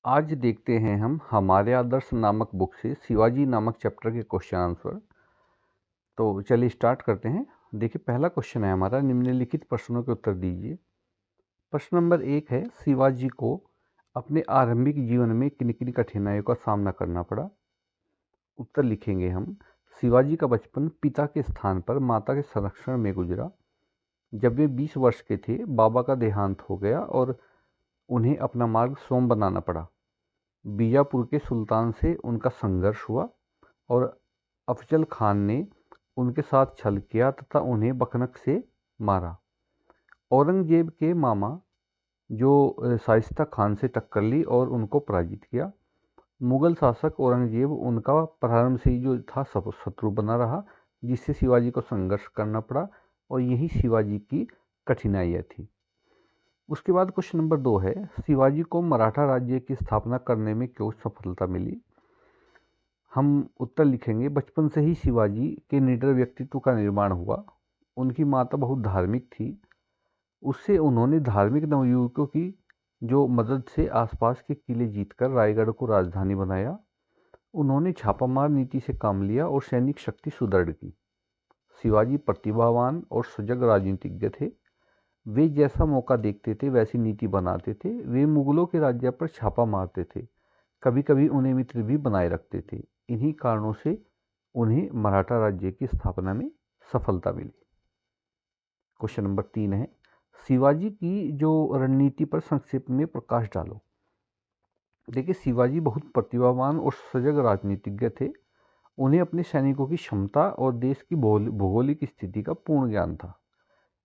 आज देखते हैं हम हमारे आदर्श नामक बुक से शिवाजी नामक चैप्टर के क्वेश्चन आंसर। तो चलिए स्टार्ट करते हैं। देखिए, पहला क्वेश्चन है हमारा, निम्नलिखित प्रश्नों के उत्तर दीजिए। प्रश्न नंबर 1 है, शिवाजी को अपने आरंभिक जीवन में किन किन कठिनाइयों का सामना करना पड़ा। उत्तर लिखेंगे हम। शिवाजी का बचपन पिता के स्थान पर माता के संरक्षण में गुजरा। जब वे 20 वर्ष के थे, बाबा का देहांत हो गया और उन्हें अपना मार्ग स्वयं बनाना पड़ा। बीजापुर के सुल्तान से उनका संघर्ष हुआ और अफजल खान ने उनके साथ छल किया तथा उन्हें बखनक से मारा। औरंगजेब के मामा जो शाइस्ता खान से टक्कर ली और उनको पराजित किया। मुगल शासक औरंगजेब उनका प्रारंभ से ही जो था शत्रु बना रहा, जिससे शिवाजी को संघर्ष करना पड़ा और यही शिवाजी की कठिनाइयाँ थी। उसके बाद क्वेश्चन नंबर 2 है, शिवाजी को मराठा राज्य की स्थापना करने में क्यों सफलता मिली। हम उत्तर लिखेंगे, बचपन से ही शिवाजी के निडर व्यक्तित्व का निर्माण हुआ। उनकी माता बहुत धार्मिक थी। उससे उन्होंने धार्मिक नवयुवकों की जो मदद से आसपास के किले जीतकर रायगढ़ को राजधानी बनाया। उन्होंने छापामार नीति से काम लिया और सैनिक शक्ति सुदृढ़ की। शिवाजी प्रतिभावान और सजग राजनीतिज्ञ थे। वे जैसा मौका देखते थे वैसी नीति बनाते थे। वे मुगलों के राज्य पर छापा मारते थे, कभी कभी उन्हें मित्र भी बनाए रखते थे। इन्हीं कारणों से उन्हें मराठा राज्य की स्थापना में सफलता मिली। क्वेश्चन नंबर 3 है, शिवाजी की जो रणनीति पर संक्षेप में प्रकाश डालो। देखिए, शिवाजी बहुत प्रतिभावान और सजग राजनीतिज्ञ थे। उन्हें अपने सैनिकों की क्षमता और देश की भौगोलिक स्थिति का पूर्ण ज्ञान था।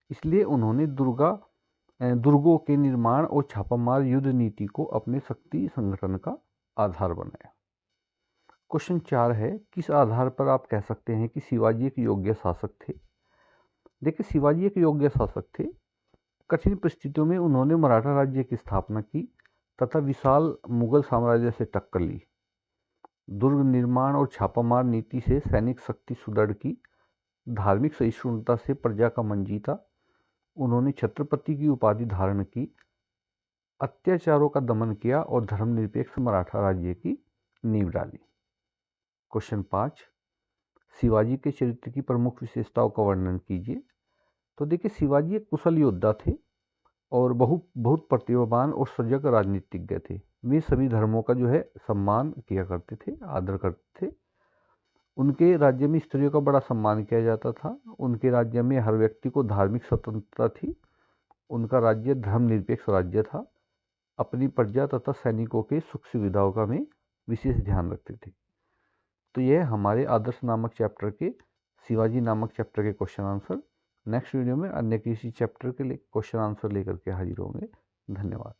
इसलिए उन्होंने दुर्गों के निर्माण और छापामार युद्ध नीति को अपने शक्ति संगठन का आधार बनाया। क्वेश्चन 4 है, किस आधार पर आप कह सकते हैं कि शिवाजी एक योग्य शासक थे। देखिए, शिवाजी एक योग्य शासक थे। कठिन परिस्थितियों में उन्होंने मराठा राज्य की स्थापना की तथा विशाल मुगल साम्राज्य से टक्कर ली। दुर्ग निर्माण और छापामार नीति से सैनिक शक्ति सुदृढ़ की। धार्मिक सहिष्णुता से प्रजा का मन जीता। उन्होंने छत्रपति की उपाधि धारण की। अत्याचारों का दमन किया और धर्मनिरपेक्ष मराठा राज्य की नींव डाली। क्वेश्चन 5, शिवाजी के चरित्र की प्रमुख विशेषताओं का वर्णन कीजिए। तो देखिए, शिवाजी एक कुशल योद्धा थे और बहुत प्रतिभावान और सजग राजनीतिज्ञ थे। वे सभी धर्मों का जो है सम्मान किया करते थे, आदर करते थे। उनके राज्य में स्त्रियों का बड़ा सम्मान किया जाता था। उनके राज्य में हर व्यक्ति को धार्मिक स्वतंत्रता थी। उनका राज्य धर्मनिरपेक्ष राज्य था। अपनी प्रजा तथा सैनिकों के सुख सुविधाओं का में विशेष ध्यान रखते थे। तो यह हमारे आदर्श नामक चैप्टर के शिवाजी नामक चैप्टर के क्वेश्चन आंसर। नेक्स्ट वीडियो में अन्य किसी चैप्टर के लिए क्वेश्चन आंसर लेकर के हाजिर होंगे। धन्यवाद।